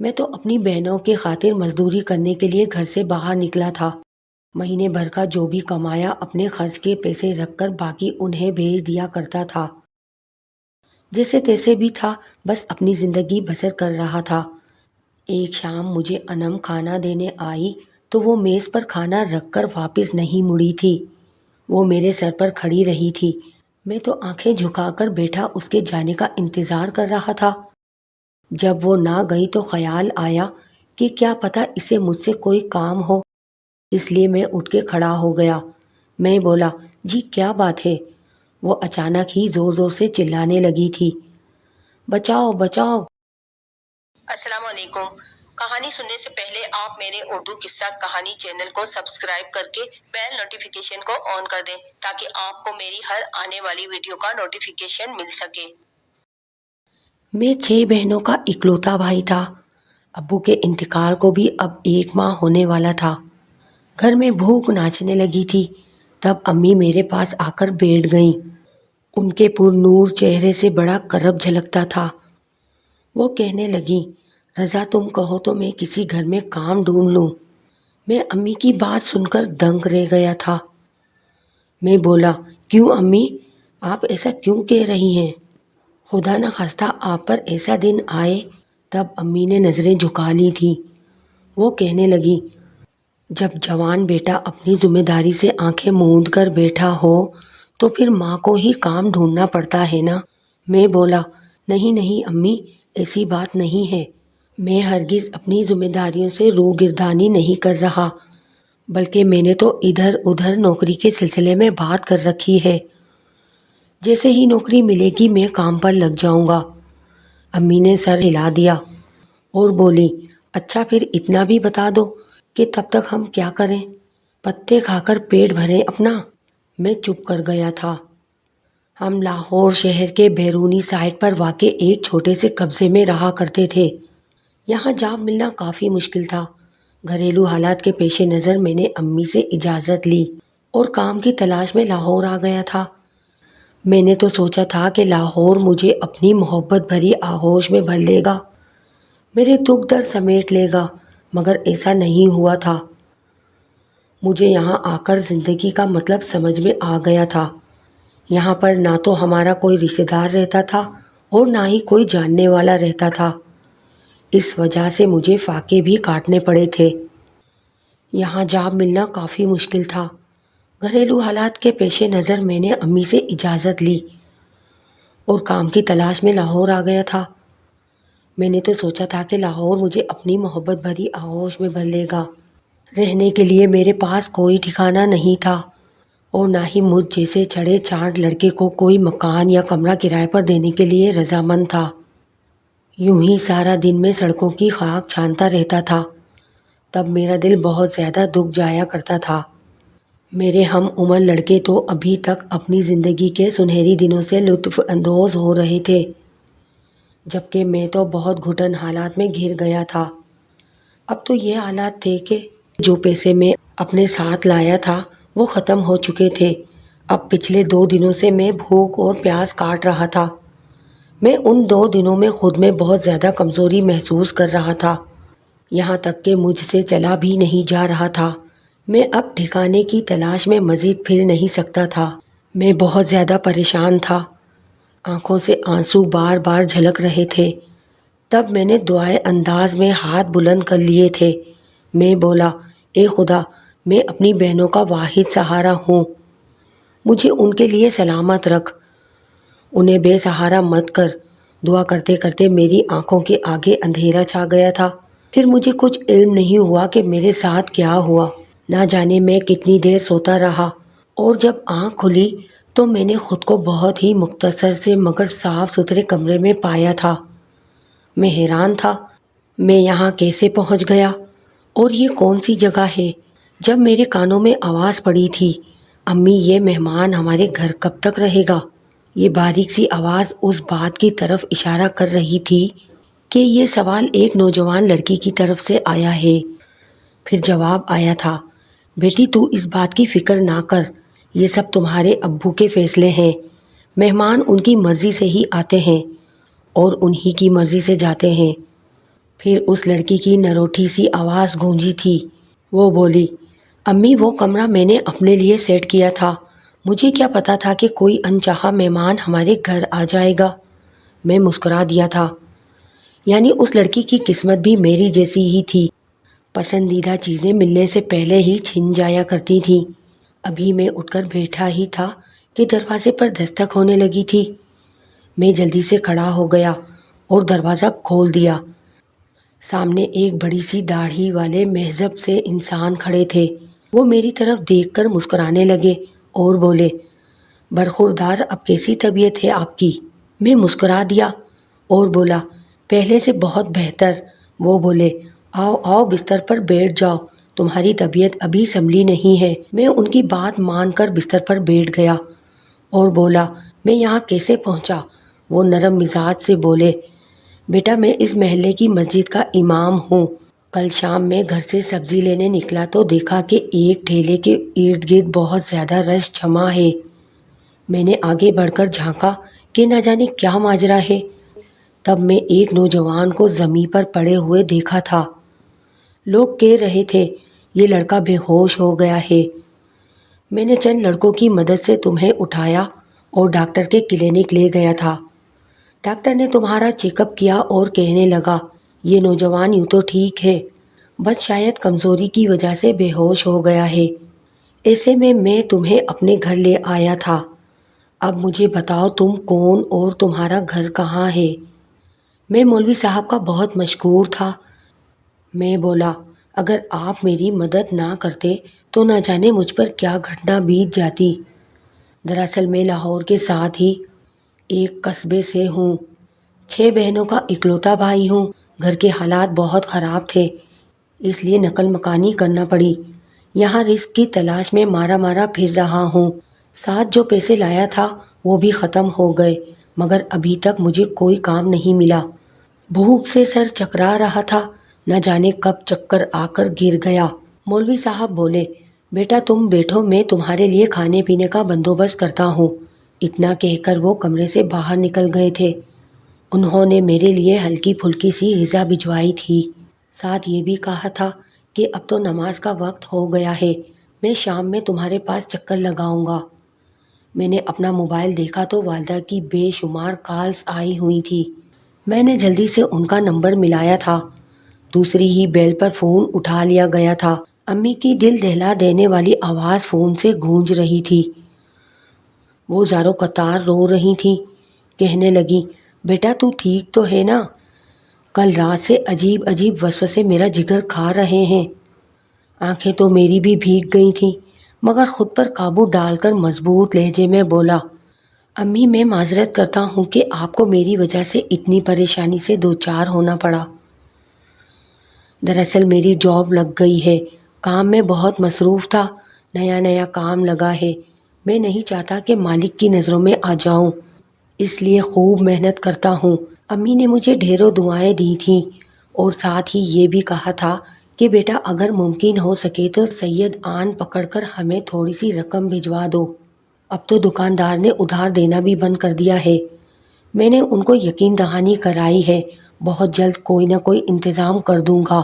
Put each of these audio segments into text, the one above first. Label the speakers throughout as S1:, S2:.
S1: میں تو اپنی بہنوں کی خاطر مزدوری کرنے کے لیے گھر سے باہر نکلا تھا۔ مہینے بھر کا جو بھی کمایا اپنے خرچ کے پیسے رکھ کر باقی انہیں بھیج دیا کرتا تھا۔ جیسے تیسے بھی تھا، بس اپنی زندگی بسر کر رہا تھا۔ ایک شام مجھے انم کھانا دینے آئی تو وہ میز پر کھانا رکھ کر واپس نہیں مڑی تھی۔ وہ میرے سر پر کھڑی رہی تھی۔ میں تو آنکھیں جھکا کر بیٹھا اس کے جانے کا انتظار کر رہا تھا۔ جب وہ نہ گئی تو خیال آیا کہ کیا پتہ اسے مجھ سے کوئی کام ہو، اس لیے میں اٹھ کے کھڑا ہو گیا۔ میں بولا، جی کیا بات ہے؟ وہ اچانک ہی زور زور سے چلانے لگی تھی، بچاؤ بچاؤ۔ السلام علیکم۔ کہانی سننے سے پہلے آپ میرے اردو قصہ کہانی چینل کو سبسکرائب کر کے بیل نوٹیفیکیشن کو آن کر دیں تاکہ آپ کو میری ہر آنے والی ویڈیو کا نوٹیفیکیشن مل سکے۔ میں 6 بہنوں کا اکلوتا بھائی تھا۔ ابو کے انتقال کو بھی اب 1 ماہ ہونے والا تھا۔ گھر میں بھوک ناچنے لگی تھی۔ تب امی میرے پاس آ کر بیٹھ گئیں۔ ان کے پر نور چہرے سے بڑا کرب جھلکتا تھا۔ وہ کہنے لگیں، رضا تم کہو تو میں کسی گھر میں کام ڈھونڈ لوں۔ میں امی کی بات سن کر دنگ رہ گیا تھا۔ میں بولا، کیوں امی، آپ ایسا کیوں کہہ رہی ہیں؟ خدا نہ خواستہ آپ پر ایسا دن آئے۔ تب امی نے نظریں جھکا لی تھیں۔ وہ کہنے لگی، جب جوان بیٹا اپنی ذمہ داری سے آنکھیں موند کر بیٹھا ہو تو پھر ماں کو ہی کام ڈھونڈنا پڑتا ہے نا۔ میں بولا، نہیں نہیں امی، ایسی بات نہیں ہے۔ میں ہرگز اپنی ذمہ داریوں سے روگردانی نہیں کر رہا، بلکہ میں نے تو ادھر ادھر نوکری کے سلسلے میں بات کر رکھی ہے۔ جیسے ہی نوکری ملے گی میں کام پر لگ جاؤں گا۔ امی نے سر ہلا دیا اور بولی، اچھا پھر اتنا بھی بتا دو کہ تب تک ہم کیا کریں؟ پتے کھا کر پیٹ بھریں اپنا۔ میں چپ کر گیا تھا۔ ہم لاہور شہر کے بیرونی سائڈ پر واقع ایک چھوٹے سے قبضے میں رہا کرتے تھے۔ یہاں جاب ملنا کافی مشکل تھا۔ گھریلو حالات کے پیش نظر میں نے امی سے اجازت لی اور کام کی تلاش میں لاہور آ گیا تھا۔ میں نے تو سوچا تھا کہ لاہور مجھے اپنی محبت بھری آغوش میں بھر لے گا، میرے دکھ درد سمیٹ لے گا، مگر ایسا نہیں ہوا تھا۔ مجھے یہاں آ کر زندگی کا مطلب سمجھ میں آ گیا تھا۔ یہاں پر نہ تو ہمارا کوئی رشتہ دار رہتا تھا اور نہ ہی کوئی جاننے والا رہتا تھا۔ اس وجہ سے مجھے فاقے بھی کاٹنے پڑے تھے۔ یہاں جاب ملنا کافی مشکل تھا۔ گھریلو حالات کے پیش نظر میں نے امی سے اجازت لی اور کام کی تلاش میں لاہور آ گیا تھا۔ میں نے تو سوچا تھا کہ لاہور مجھے اپنی محبت بھری آغوش میں بھر لے گا۔ رہنے کے لیے میرے پاس کوئی ٹھکانہ نہیں تھا اور نہ ہی مجھ جیسے چڑھے چاٹ لڑکے کو کوئی مکان یا کمرہ کرائے پر دینے کے لیے رضامند تھا۔ یوں ہی سارا دن میں سڑکوں کی خاک چھانتا رہتا تھا۔ تب میرا دل بہت زیادہ دکھ جایا کرتا تھا۔ میرے ہم عمر لڑکے تو ابھی تک اپنی زندگی کے سنہری دنوں سے لطف اندوز ہو رہے تھے، جبکہ میں تو بہت گھٹن حالات میں گھر گیا تھا۔ اب تو یہ حالات تھے کہ جو پیسے میں اپنے ساتھ لایا تھا وہ ختم ہو چکے تھے۔ اب پچھلے 2 دنوں سے میں بھوک اور پیاس کاٹ رہا تھا۔ میں ان 2 دنوں میں خود میں بہت زیادہ کمزوری محسوس کر رہا تھا، یہاں تک کہ مجھ سے چلا بھی نہیں جا رہا تھا۔ میں اب ٹھکانے کی تلاش میں مزید پھر نہیں سکتا تھا۔ میں بہت زیادہ پریشان تھا۔ آنکھوں سے آنسو بار بار جھلک رہے تھے۔ تب میں نے دعائے انداز میں ہاتھ بلند کر لیے تھے۔ میں بولا، اے خدا، میں اپنی بہنوں کا واحد سہارا ہوں، مجھے ان کے لیے سلامت رکھ، انہیں بے سہارا مت کر۔ دعا کرتے کرتے میری آنکھوں کے آگے اندھیرا چھا گیا تھا۔ پھر مجھے کچھ علم نہیں ہوا کہ میرے ساتھ کیا ہوا۔ نہ جانے میں کتنی دیر سوتا رہا، اور جب آنکھ کھلی تو میں نے خود کو بہت ہی مختصر سے مگر صاف ستھرے کمرے میں پایا تھا۔ میں حیران تھا، میں یہاں کیسے پہنچ گیا اور یہ کون سی جگہ ہے؟ جب میرے کانوں میں آواز پڑی تھی، امی یہ مہمان ہمارے گھر کب تک رہے گا؟ یہ باریک سی آواز اس بات کی طرف اشارہ کر رہی تھی کہ یہ سوال ایک نوجوان لڑکی کی طرف سے آیا ہے۔ پھر جواب آیا تھا، بیٹی تو اس بات کی فکر نہ کر، یہ سب تمہارے ابو کے فیصلے ہیں۔ مہمان ان کی مرضی سے ہی آتے ہیں اور انہی کی مرضی سے جاتے ہیں۔ پھر اس لڑکی کی نروٹھی سی آواز گونجی تھی۔ وہ بولی، امی وہ کمرہ میں نے اپنے لیے سیٹ کیا تھا، مجھے کیا پتا تھا کہ کوئی انچاہا مہمان ہمارے گھر آ جائے گا۔ میں مسکرا دیا تھا، یعنی اس لڑکی کی قسمت بھی میری جیسی ہی تھی، پسندیدہ چیزیں ملنے سے پہلے ہی چھن جایا کرتی تھیں۔ ابھی میں اٹھ کر بیٹھا ہی تھا کہ دروازے پر دستک ہونے لگی تھی۔ میں جلدی سے کھڑا ہو گیا اور دروازہ کھول دیا۔ سامنے ایک بڑی سی داڑھی والے مہذب سے انسان کھڑے تھے۔ وہ میری طرف دیکھ کر مسکرانے لگے اور بولے، برخوردار، اب کیسی طبیعت ہے آپ کی؟ میں مسکرا دیا اور بولا، پہلے سے بہت بہتر۔ وہ بولے، آؤ آؤ بستر پر بیٹھ جاؤ، تمہاری طبیعت ابھی سنبھلی نہیں ہے۔ میں ان کی بات مان کر بستر پر بیٹھ گیا اور بولا، میں یہاں کیسے پہنچا؟ وہ نرم مزاج سے بولے، بیٹا میں اس محلے کی مسجد کا امام ہوں۔ کل شام میں گھر سے سبزی لینے نکلا تو دیکھا کہ ایک ٹھیلے کے ارد گرد بہت زیادہ رش جمع ہے۔ میں نے آگے بڑھ کر جھانکا کہ نہ جانے کیا ماجرا ہے۔ تب میں ایک نوجوان کو زمین پر پڑے ہوئے دیکھا تھا۔ لوگ کہہ رہے تھے، یہ لڑکا بے ہوش ہو گیا ہے۔ میں نے چند لڑکوں کی مدد سے تمہیں اٹھایا اور ڈاکٹر کے کلینک لے گیا تھا۔ ڈاکٹر نے تمہارا چیک اپ کیا اور کہنے لگا، یہ نوجوان یوں تو ٹھیک ہے، بس شاید کمزوری کی وجہ سے بے ہوش ہو گیا ہے۔ ایسے میں تمہیں اپنے گھر لے آیا تھا۔ اب مجھے بتاؤ تم کون اور تمہارا گھر کہاں ہے؟ میں مولوی صاحب کا بہت مشکور تھا۔ میں بولا، اگر آپ میری مدد نہ کرتے تو نہ جانے مجھ پر کیا گھٹنا بیت جاتی۔ دراصل میں لاہور کے ساتھ ہی ایک قصبے سے ہوں، 6 بہنوں کا اکلوتا بھائی ہوں۔ گھر کے حالات بہت خراب تھے، اس لیے نقل مکانی کرنا پڑی۔ یہاں رزق کی تلاش میں مارا مارا پھر رہا ہوں۔ ساتھ جو پیسے لایا تھا وہ بھی ختم ہو گئے، مگر ابھی تک مجھے کوئی کام نہیں ملا۔ بھوک سے سر چکرا رہا تھا، نہ جانے کب چکر آ کر گر گیا۔ مولوی صاحب بولے، بیٹا تم بیٹھو، میں تمہارے لیے کھانے پینے کا بندوبست کرتا ہوں۔ اتنا کہہ کر وہ کمرے سے باہر نکل گئے تھے۔ انہوں نے میرے لیے ہلکی پھلکی سی غذا بھجوائی تھی، ساتھ یہ بھی کہا تھا کہ اب تو نماز کا وقت ہو گیا ہے، میں شام میں تمہارے پاس چکر لگاؤں گا۔ میں نے اپنا موبائل دیکھا تو والدہ کی بے شمار کالز آئی ہوئی تھی۔ میں نے جلدی سے ان کا نمبر ملایا تھا۔ دوسری ہی بیل پر فون اٹھا لیا گیا تھا۔ امی کی دل دہلا دینے والی آواز فون سے گونج رہی تھی۔ وہ زارو قطار رو رہی تھیں۔ کہنے لگی، بیٹا تو ٹھیک تو ہے نا؟ کل رات سے عجیب عجیب وسوسے میرا جگر کھا رہے ہیں۔ آنکھیں تو میری بھی بھیگ گئی تھیں، مگر خود پر قابو ڈال کر مضبوط لہجے میں بولا، امی میں معذرت کرتا ہوں کہ آپ کو میری وجہ سے اتنی پریشانی سے دوچار ہونا پڑا۔ دراصل میری جاب لگ گئی ہے، کام میں بہت مصروف تھا، نیا کام لگا ہے۔ میں نہیں چاہتا کہ مالک کی نظروں میں آ جاؤں، اس لیے خوب محنت کرتا ہوں۔ امی نے مجھے ڈھیروں دعائیں دی تھیں اور ساتھ ہی یہ بھی کہا تھا کہ بیٹا اگر ممکن ہو سکے تو سید آن پکڑ کر ہمیں تھوڑی سی رقم بھجوا دو۔ اب تو دکاندار نے ادھار دینا بھی بند کر دیا ہے۔ میں نے ان کو یقین دہانی کرائی ہے، بہت جلد کوئی نہ کوئی انتظام کر دوں گا۔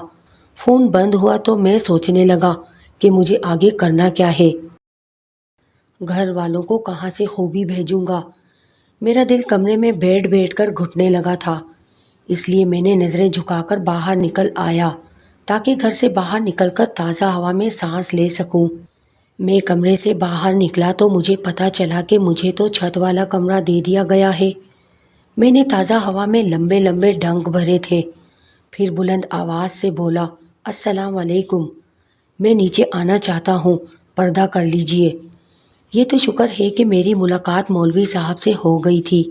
S1: فون بند ہوا تو میں سوچنے لگا کہ مجھے آگے کرنا کیا ہے۔ گھر والوں کو کہاں سے خوبی بھیجوں گا؟ میرا دل کمرے میں بیٹھ کر گھٹنے لگا تھا، اس لیے میں نے نظریں جھکا کر باہر نکل آیا تاکہ گھر سے باہر نکل کر تازہ ہوا میں سانس لے سکوں۔ میں کمرے سے باہر نکلا تو مجھے پتہ چلا کہ مجھے تو چھت والا کمرہ دے دیا گیا ہے۔ میں نے تازہ ہوا میں لمبے لمبے ڈنک بھرے تھے، پھر بلند آواز سے بولا، السلام علیکم، میں نیچے آنا چاہتا ہوں، پردہ کر لیجئے۔ یہ تو شکر ہے کہ میری ملاقات مولوی صاحب سے ہو گئی تھی۔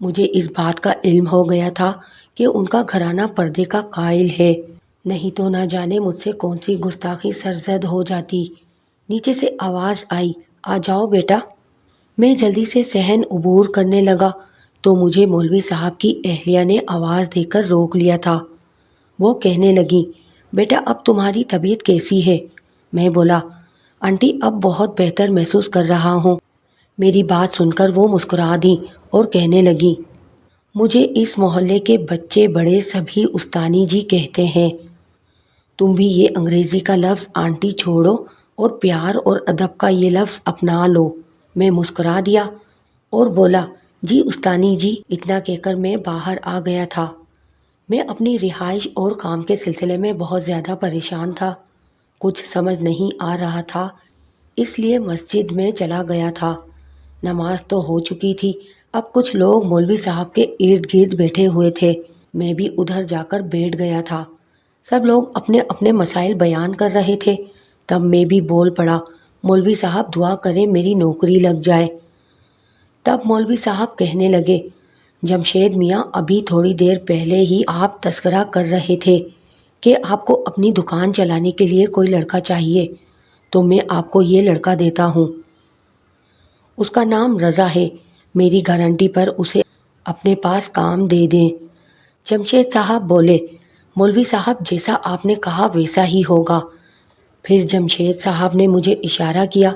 S1: مجھے اس بات کا علم ہو گیا تھا کہ ان کا گھرانہ پردے کا قائل ہے، نہیں تو نہ جانے مجھ سے کون سی گستاخی سرزد ہو جاتی۔ نیچے سے آواز آئی، آ جاؤ بیٹا۔ میں جلدی سے صحن عبور کرنے لگا تو مجھے مولوی صاحب کی اہلیہ نے آواز دے کر روک لیا تھا۔ وہ کہنے لگی، بیٹا اب تمہاری طبیعت کیسی ہے؟ میں بولا، آنٹی اب بہت بہتر محسوس کر رہا ہوں۔ میری بات سن کر وہ مسکرا دیں اور کہنے لگی، مجھے اس محلے کے بچے بڑے سبھی استانی جی کہتے ہیں۔ تم بھی یہ انگریزی کا لفظ آنٹی چھوڑو اور پیار اور ادب کا یہ لفظ اپنا لو۔ میں مسکرا دیا اور بولا، جی استانی جی۔ اتنا کہہ کر میں باہر آ گیا تھا۔ میں اپنی رہائش اور کام کے سلسلے میں بہت زیادہ پریشان تھا۔ کچھ سمجھ نہیں آ رہا تھا، اس لیے مسجد میں چلا گیا تھا۔ نماز تو ہو چکی تھی، اب کچھ لوگ مولوی صاحب کے ارد گرد بیٹھے ہوئے تھے۔ میں بھی ادھر جا کر بیٹھ گیا تھا۔ سب لوگ اپنے اپنے مسائل بیان کر رہے تھے۔ تب میں بھی بول پڑا، مولوی صاحب دعا کریں میری نوکری لگ جائے۔ تب مولوی صاحب کہنے لگے، جمشید میاں، ابھی تھوڑی دیر پہلے ہی آپ تذکرہ کر رہے تھے کہ آپ کو اپنی دکان چلانے کے لیے کوئی لڑکا چاہیے، تو میں آپ کو یہ لڑکا دیتا ہوں۔ اس کا نام رضا ہے، میری گارنٹی پر اسے اپنے پاس کام دے دیں۔ جمشید صاحب بولے، مولوی صاحب جیسا آپ نے کہا ویسا ہی ہوگا۔ پھر جمشید صاحب نے مجھے اشارہ کیا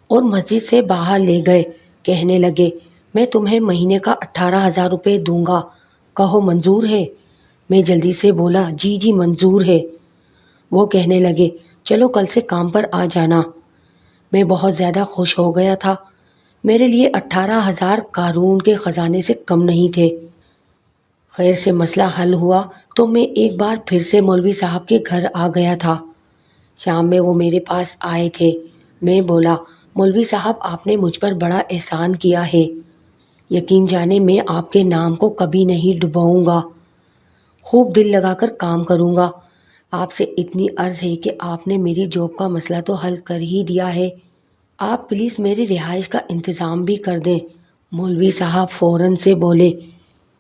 S1: اور مسجد سے باہر لے گئے۔ کہنے لگے، میں تمہیں مہینے کا 18,000 روپے دوں گا، کہو منظور ہے؟ میں جلدی سے بولا، جی جی منظور ہے۔ وہ کہنے لگے، چلو کل سے کام پر آ جانا۔ میں بہت زیادہ خوش ہو گیا تھا۔ میرے لیے 18,000 قارون کے خزانے سے کم نہیں تھے۔ خیر سے مسئلہ حل ہوا تو میں ایک بار پھر سے مولوی صاحب کے گھر آ گیا تھا۔ شام میں وہ میرے پاس آئے تھے۔ میں بولا، مولوی صاحب آپ نے مجھ پر بڑا احسان کیا ہے، یقین جانے میں آپ کے نام کو کبھی نہیں ڈباؤں گا، خوب دل لگا کر کام کروں گا۔ آپ سے اتنی عرض ہے کہ آپ نے میری جاب کا مسئلہ تو حل کر ہی دیا ہے، آپ پلیز میری رہائش کا انتظام بھی کر دیں۔ مولوی صاحب فوراً سے بولے،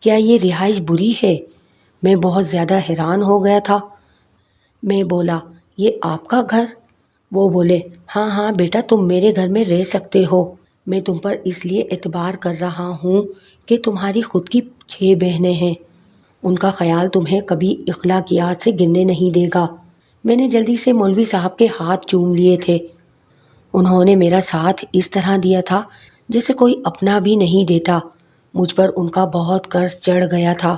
S1: کیا یہ رہائش بری ہے؟ میں بہت زیادہ حیران ہو گیا تھا۔ میں بولا، یہ آپ کا گھر؟ وہ بولے، ہاں ہاں بیٹا، تم میرے گھر میں رہ سکتے ہو۔ میں تم پر اس لیے اعتبار کر رہا ہوں کہ تمہاری خود کی 6 بہنیں ہیں، ان کا خیال تمہیں کبھی اخلاقیات سے گرنے نہیں دے گا۔ میں نے جلدی سے مولوی صاحب کے ہاتھ چوم لیے تھے۔ انہوں نے میرا ساتھ اس طرح دیا تھا جیسے کوئی اپنا بھی نہیں دیتا۔ مجھ پر ان کا بہت قرض چڑھ گیا تھا۔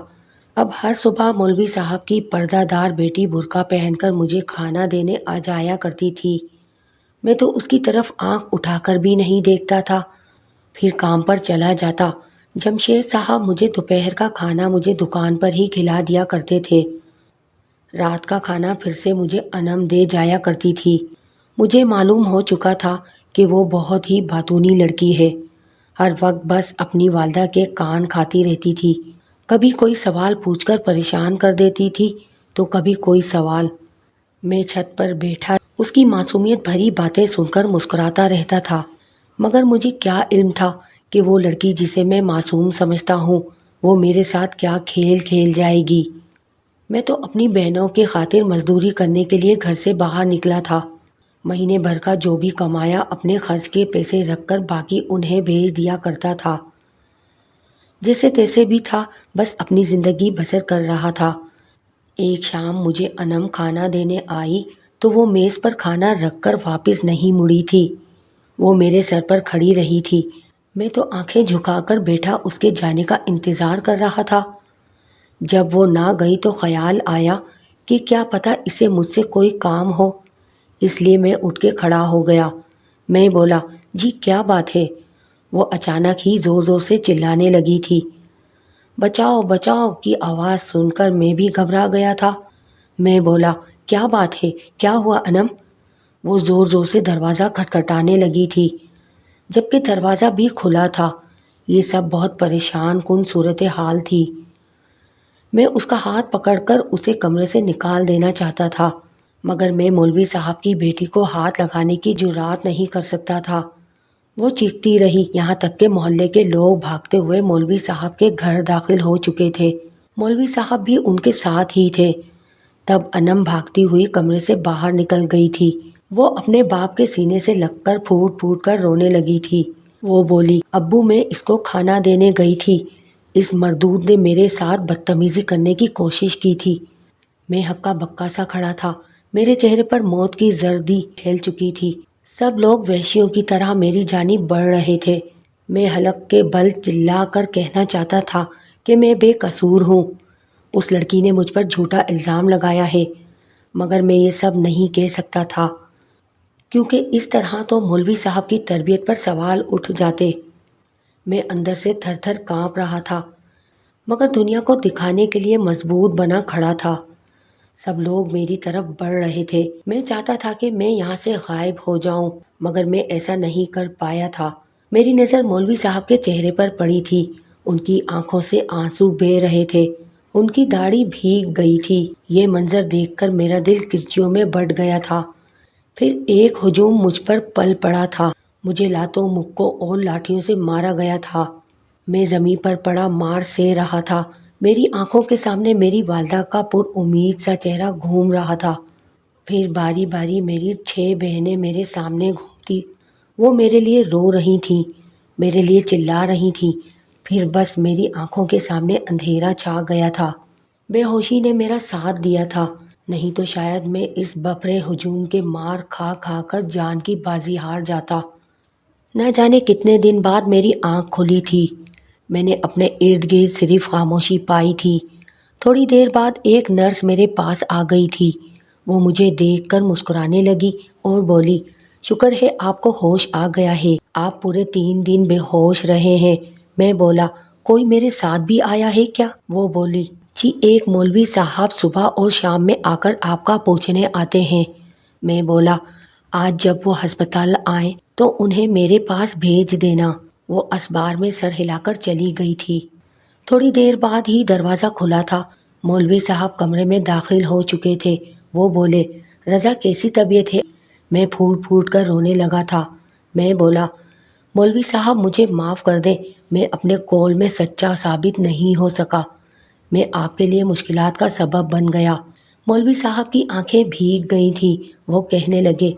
S1: اب ہر صبح مولوی صاحب کی پردہ دار بیٹی برقع پہن کر مجھے کھانا دینے آ جایا کرتی تھی۔ میں تو اس کی طرف آنکھ اٹھا کر بھی نہیں دیکھتا تھا، پھر کام پر چلا جاتا۔ جمشید صاحب مجھے دوپہر کا کھانا مجھے دکان پر ہی کھلا دیا کرتے تھے۔ رات کا کھانا پھر سے مجھے انم دے جایا کرتی تھی۔ مجھے معلوم ہو چکا تھا کہ وہ بہت ہی باتونی لڑکی ہے، ہر وقت بس اپنی والدہ کے کان کھاتی رہتی تھی۔ کبھی کوئی سوال پوچھ کر پریشان کر دیتی تھی تو کبھی کوئی سوال۔ میں چھت پر بیٹھا اس کی معصومیت بھری باتیں سن کر مسکراتا رہتا تھا، مگر مجھے کیا علم تھا کہ وہ لڑکی جسے میں معصوم سمجھتا ہوں وہ میرے ساتھ کیا کھیل کھیل جائے گی۔ میں تو اپنی بہنوں کی خاطر مزدوری کرنے کے لیے گھر سے باہر نکلا تھا۔ مہینے بھر کا جو بھی کمایا اپنے خرچ کے پیسے رکھ کر باقی انہیں بھیج دیا کرتا تھا۔ جیسے تیسے بھی تھا، بس اپنی زندگی بسر کر رہا تھا۔ ایک شام مجھے انم کھانا دینے آئی تو وہ میز پر کھانا رکھ کر واپس نہیں مڑی تھی، وہ میرے سر پر کھڑی رہی تھی۔ میں تو آنکھیں جھکا کر بیٹھا اس کے جانے کا انتظار کر رہا تھا۔ جب وہ نہ گئی تو خیال آیا کہ کیا پتہ اسے مجھ سے کوئی کام ہو، اس لیے میں اٹھ کے کھڑا ہو گیا۔ میں بولا، جی کیا بات ہے؟ وہ اچانک ہی زور زور سے چلانے لگی تھی۔ بچاؤ بچاؤ کی آواز سن کر میں بھی گھبرا گیا تھا۔ میں بولا، کیا بات ہے؟ کیا ہوا انم؟ وہ زور زور سے دروازہ کھٹکھٹانے لگی تھی، جبکہ دروازہ بھی کھلا تھا۔ یہ سب بہت پریشان کن صورتحال تھی۔ میں اس کا ہاتھ پکڑ کر اسے کمرے سے نکال دینا چاہتا تھا، مگر میں مولوی صاحب کی بیٹی کو ہاتھ لگانے کی جرات نہیں کر سکتا تھا۔ وہ چیختی رہی، یہاں تک کہ محلے کے لوگ بھاگتے ہوئے مولوی صاحب کے گھر داخل ہو چکے تھے۔ مولوی صاحب بھی ان کے ساتھ ہی تھے۔ تب انم بھاگتی ہوئی کمرے سے باہر نکل گئی تھی۔ وہ اپنے باپ کے سینے سے لگ کر پھوٹ پھوٹ کر رونے لگی تھی۔ وہ بولی، ابو میں اس کو کھانا دینے گئی تھی، اس مردود نے میرے ساتھ بدتمیزی کرنے کی کوشش کی تھی۔ میں ہکا بکا سا کھڑا تھا، میرے چہرے پر موت کی زردی پھیل چکی تھی۔ سب لوگ وحشیوں کی طرح میری جانب بڑھ رہے تھے۔ میں حلق کے بل چلا کر کہنا چاہتا تھا کہ میں بے قصور ہوں، اس لڑکی نے مجھ پر جھوٹا الزام لگایا ہے، مگر میں یہ سب نہیں کہہ سکتا تھا کیونکہ اس طرح تو مولوی صاحب کی تربیت پر سوال اٹھ جاتے۔ میں اندر سے تھر تھر کانپ رہا تھا، مگر دنیا کو دکھانے کے لیے مضبوط بنا کھڑا تھا۔ سب لوگ میری طرف بڑھ رہے تھے، میں چاہتا تھا کہ میں یہاں سے غائب ہو جاؤں، مگر میں ایسا نہیں کر پایا تھا۔ میری نظر مولوی صاحب کے چہرے پر پڑی تھی، ان کی آنکھوں سے آنسو بہہ رہے تھے، ان کی داڑھی بھیگ گئی تھی۔ یہ منظر دیکھ کر میرا دل کرچیوں میں بٹ گیا تھا۔ پھر ایک ہجوم مجھ پر پل پڑا تھا، مجھے لاتوں مکوں اور لاٹھیوں سے مارا گیا تھا۔ میں زمین پر پڑا مار سہ رہا تھا، میری آنکھوں کے سامنے میری والدہ کا پر امید سا چہرہ گھوم رہا تھا۔ پھر باری باری میری 6 بہنیں میرے سامنے گھومتی، وہ میرے لیے رو رہی تھیں، میرے لیے چلا رہی تھیں۔ پھر بس میری آنکھوں کے سامنے اندھیرا چھا گیا تھا۔ بے ہوشی نے میرا ساتھ دیا تھا، نہیں تو شاید میں اس بپھرے ہجوم کے مار کھا کھا کر جان کی بازی ہار جاتا۔ نہ جانے کتنے دن بعد میری آنکھ کھلی تھی، میں نے اپنے ارد گرد صرف خاموشی پائی تھی۔ تھوڑی دیر بعد ایک نرس میرے پاس آ گئی تھی، وہ مجھے دیکھ کر مسکرانے لگی اور بولی، شکر ہے آپ کو ہوش آ گیا ہے، آپ پورے 3 دن بے ہوش رہے ہیں۔ میں بولا، کوئی میرے ساتھ بھی آیا ہے کیا؟ وہ بولی، جی ایک مولوی صاحب صبح اور شام میں آ کر آپ کا پوچھنے آتے ہیں۔ میں بولا، آج جب وہ ہسپتال آئیں تو انہیں میرے پاس بھیج دینا۔ وہ اسبار میں سر ہلا کر چلی گئی تھی۔ تھوڑی دیر بعد ہی دروازہ کھلا تھا، مولوی صاحب کمرے میں داخل ہو چکے تھے۔ وہ بولے، رضا کیسی طبیعت ہے؟ میں پھوٹ پھوٹ کر رونے لگا تھا۔ میں بولا، مولوی صاحب مجھے معاف کر دیں، میں اپنے قول میں سچا ثابت نہیں ہو سکا، میں آپ کے لیے مشکلات کا سبب بن گیا۔ مولوی صاحب کی آنکھیں بھیگ گئی تھیں، وہ کہنے لگے،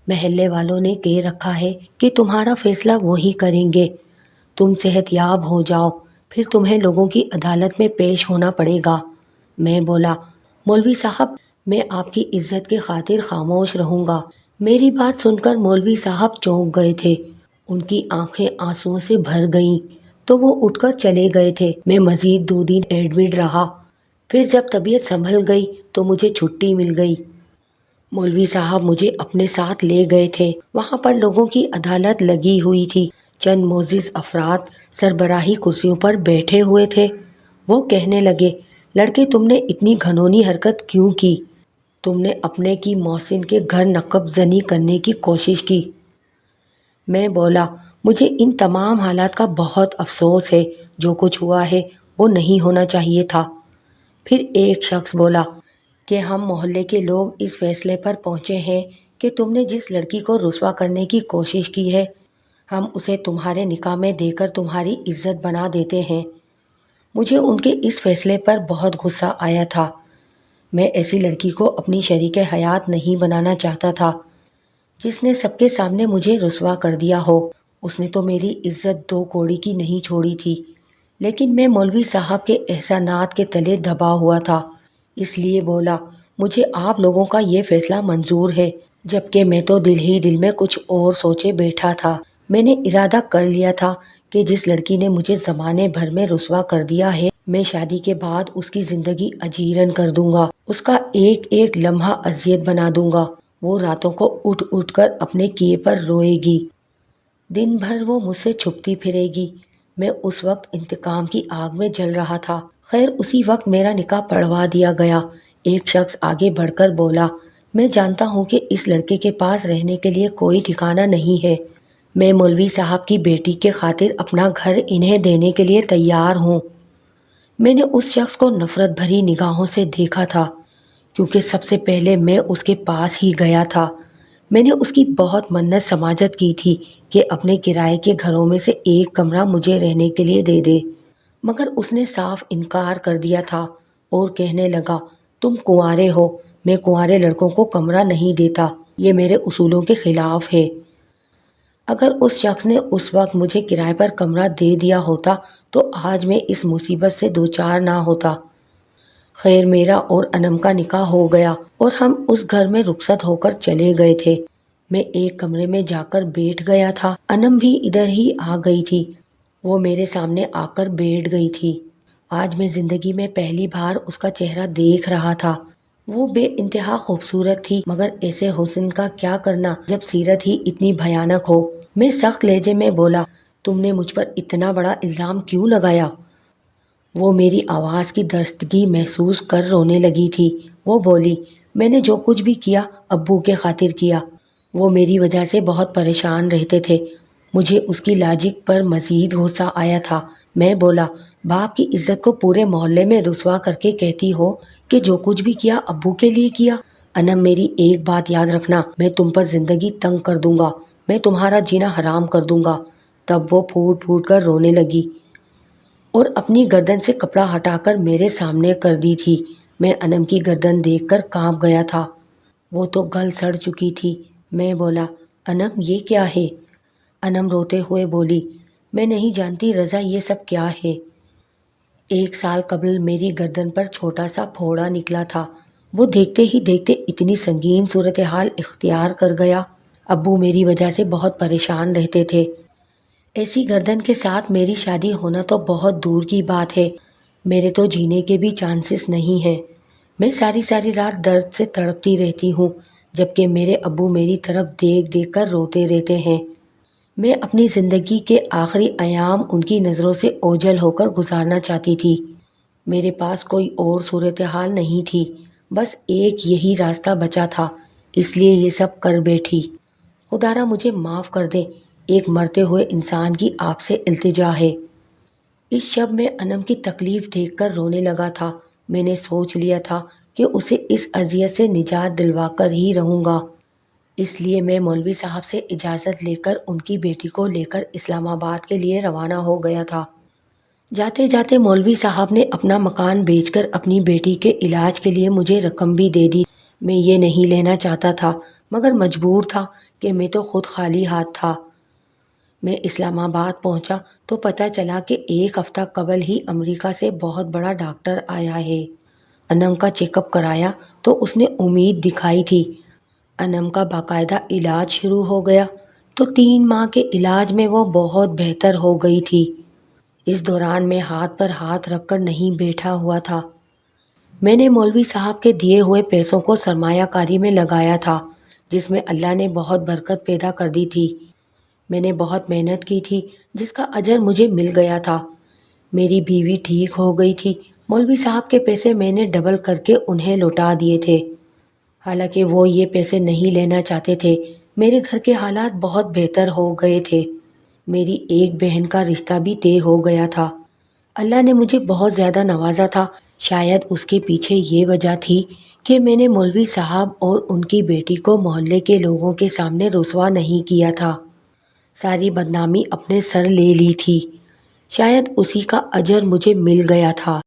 S1: محلے والوں نے کہہ رکھا ہے کہ تمہارا فیصلہ وہی کریں گے، تم صحت یاب ہو جاؤ، پھر تمہیں لوگوں کی عدالت میں پیش ہونا پڑے گا۔ میں بولا، مولوی صاحب میں آپ کی عزت کی خاطر خاموش رہوں گا۔ میری بات سن کر مولوی صاحب چونک گئے تھے، ان کی آنکھیں آنسوؤں سے بھر گئیں تو وہ اٹھ کر چلے گئے تھے۔ میں مزید 2 دن ایڈمٹ رہا، پھر جب طبیعت سنبھل گئی تو مجھے چھٹی مل گئی۔ مولوی صاحب مجھے اپنے ساتھ لے گئے تھے، وہاں پر لوگوں کی عدالت لگی ہوئی تھی، چند معزز افراد سربراہی کرسیوں پر بیٹھے ہوئے تھے۔ وہ کہنے لگے، لڑکے تم نے اتنی گھنونی حرکت کیوں کی؟ تم نے اپنے کی محسن کے گھر نقب زنی کرنے کی کوشش کی۔ میں بولا، مجھے ان تمام حالات کا بہت افسوس ہے، جو کچھ ہوا ہے وہ نہیں ہونا چاہیے تھا۔ پھر ایک شخص بولا کہ ہم محلے کے لوگ اس فیصلے پر پہنچے ہیں کہ تم نے جس لڑکی کو رسوا کرنے کی کوشش کی ہے، ہم اسے تمہارے نکاح میں دے کر تمہاری عزت بنا دیتے ہیں۔ مجھے ان کے اس فیصلے پر بہت غصہ آیا تھا، میں ایسی لڑکی کو اپنی شریک حیات نہیں بنانا چاہتا تھا جس نے سب کے سامنے مجھے رسوا کر دیا ہو۔ اس نے تو میری عزت 2 کوڑی کی نہیں چھوڑی تھی، لیکن میں مولوی صاحب کے احسانات کے تلے دبا ہوا تھا، اس لیے بولا، مجھے آپ لوگوں کا یہ فیصلہ منظور ہے، جبکہ میں تو دل ہی دل میں کچھ اور سوچے بیٹھا تھا۔ میں نے ارادہ کر لیا تھا کہ جس لڑکی نے مجھے زمانے بھر میں رسوا کر دیا ہے، میں شادی کے بعد اس کی زندگی اجیرن کر دوں گا، اس کا ایک ایک لمحہ اذیت بنا دوں گا۔ وہ راتوں کو اٹھ اٹھ کر اپنے کیے پر روئے گی، دن بھر وہ مجھ سے چھپتی پھرے گی۔ میں اس وقت انتقام کی آگ میں جل رہا تھا۔ خیر اسی وقت میرا نکاح پڑھوا دیا گیا۔ ایک شخص آگے بڑھ کر بولا، میں جانتا ہوں کہ اس لڑکے کے پاس رہنے کے لیے کوئی ٹھکانہ نہیں ہے، میں مولوی صاحب کی بیٹی کے خاطر اپنا گھر انہیں دینے کے لیے تیار ہوں۔ میں نے اس شخص کو نفرت بھری نگاہوں سے دیکھا تھا، کیونکہ سب سے پہلے میں اس کے پاس ہی گیا تھا۔ میں نے اس کی بہت منت سماجت کی تھی کہ اپنے کرائے کے گھروں میں سے ایک کمرہ مجھے رہنے کے لیے دے دے، مگر اس نے صاف انکار کر دیا تھا اور کہنے لگا، تم کنوارے ہو، میں کنوارے لڑکوں کو کمرہ نہیں دیتا، یہ میرے اصولوں کے خلاف ہے۔ اگر اس شخص نے اس وقت مجھے کرائے پر کمرہ دے دیا ہوتا تو آج میں اس مصیبت سے دوچار نہ ہوتا۔ خیر میرا اور انم کا نکاح ہو گیا اور ہم اس گھر میں رخصت ہو کر چلے گئے تھے۔ میں ایک کمرے میں جا کر بیٹھ گیا تھا، انم بھی ادھر ہی آ گئی تھی، وہ میرے سامنے آ کر بیٹھ گئی تھی۔ آج میں زندگی میں پہلی بار اس کا چہرہ دیکھ رہا تھا۔ وہ بے انتہا خوبصورت تھی، مگر ایسے حسن کا کیا کرنا جب سیرت ہی اتنی بھیانک ہو۔ میں سخت لہجے میں بولا، تم نے مجھ پر اتنا بڑا الزام کیوں لگایا؟ وہ میری آواز کی درستگی محسوس کر رونے لگی تھی۔ وہ بولی، میں نے جو کچھ بھی کیا ابو کے خاطر کیا۔ وہ میری وجہ سے بہت پریشان رہتے تھے۔ مجھے اس کی لاجک پر مزید غصہ آیا تھا۔ میں بولا، باپ کی عزت کو پورے محلے میں رسوا کر کے کہتی ہو کہ جو کچھ بھی کیا ابو کے لیے کیا۔ انم، میری ایک بات یاد رکھنا، میں تم پر زندگی تنگ کر دوں گا، میں تمہارا جینا حرام کر دوں گا۔ تب وہ پھوٹ پھوٹ کر رونے لگی اور اپنی گردن سے کپڑا ہٹا کر میرے سامنے کر دی تھی۔ میں انم کی گردن دیکھ کر کانپ گیا تھا۔ وہ تو گل سڑ چکی تھی۔ میں بولا، انم یہ کیا ہے؟ انم روتے ہوئے بولی، میں نہیں جانتی رضا یہ سب کیا ہے۔ 1 سال قبل میری گردن پر چھوٹا سا پھوڑا نکلا تھا، وہ دیکھتے ہی دیکھتے اتنی سنگین صورتحال اختیار کر گیا۔ ابو میری وجہ سے بہت پریشان رہتے تھے۔ ایسی گردن کے ساتھ میری شادی ہونا تو بہت دور کی بات ہے، میرے تو جینے کے بھی چانسز نہیں ہیں۔ میں ساری ساری رات درد سے تڑپتی رہتی ہوں، جبکہ میرے ابو میری طرف دیکھ دیکھ کر روتے رہتے ہیں۔ میں اپنی زندگی کے آخری ایام ان کی نظروں سے اوجھل ہو کر گزارنا چاہتی تھی۔ میرے پاس کوئی اور صورتحال نہیں تھی، بس ایک یہی راستہ بچا تھا، اس لیے یہ سب کر بیٹھی۔ خدارا مجھے معاف کر دے، ایک مرتے ہوئے انسان کی آپ سے التجا ہے۔ اس شب میں انم کی تکلیف دیکھ کر رونے لگا تھا۔ میں نے سوچ لیا تھا کہ اسے اس اذیت سے نجات دلوا کر ہی رہوں گا، اس لیے میں مولوی صاحب سے اجازت لے کر ان کی بیٹی کو لے کر اسلام آباد کے لیے روانہ ہو گیا تھا۔ جاتے جاتے مولوی صاحب نے اپنا مکان بیچ کر اپنی بیٹی کے علاج کے لیے مجھے رقم بھی دے دی۔ میں یہ نہیں لینا چاہتا تھا، مگر مجبور تھا کہ میں تو خود خالی ہاتھ تھا۔ میں اسلام آباد پہنچا تو پتہ چلا کہ 1 ہفتہ قبل ہی امریکہ سے بہت بڑا ڈاکٹر آیا ہے۔ انم کا چیک اپ کرایا تو اس نے امید دکھائی تھی۔ انم کا باقاعدہ علاج شروع ہو گیا تو 3 ماہ کے علاج میں وہ بہت بہتر ہو گئی تھی۔ اس دوران میں ہاتھ پر ہاتھ رکھ کر نہیں بیٹھا ہوا تھا۔ میں نے مولوی صاحب کے دیے ہوئے پیسوں کو سرمایہ کاری میں لگایا تھا، جس میں اللہ نے بہت برکت پیدا کر دی تھی۔ میں نے بہت محنت کی تھی، جس کا اجر مجھے مل گیا تھا۔ میری بیوی ٹھیک ہو گئی تھی۔ مولوی صاحب کے پیسے میں نے ڈبل کر کے انہیں لوٹا دیے تھے، حالانکہ وہ یہ پیسے نہیں لینا چاہتے تھے۔ میرے گھر کے حالات بہت بہتر ہو گئے تھے۔ میری ایک بہن کا رشتہ بھی طے ہو گیا تھا۔ اللہ نے مجھے بہت زیادہ نوازا تھا۔ شاید اس کے پیچھے یہ وجہ تھی کہ میں نے مولوی صاحب اور ان کی بیٹی کو محلے کے لوگوں کے سامنے رسوا نہیں کیا تھا۔ ساری بدنامی اپنے سر لے لی تھی۔ شاید اسی کا اجر مجھے مل گیا تھا۔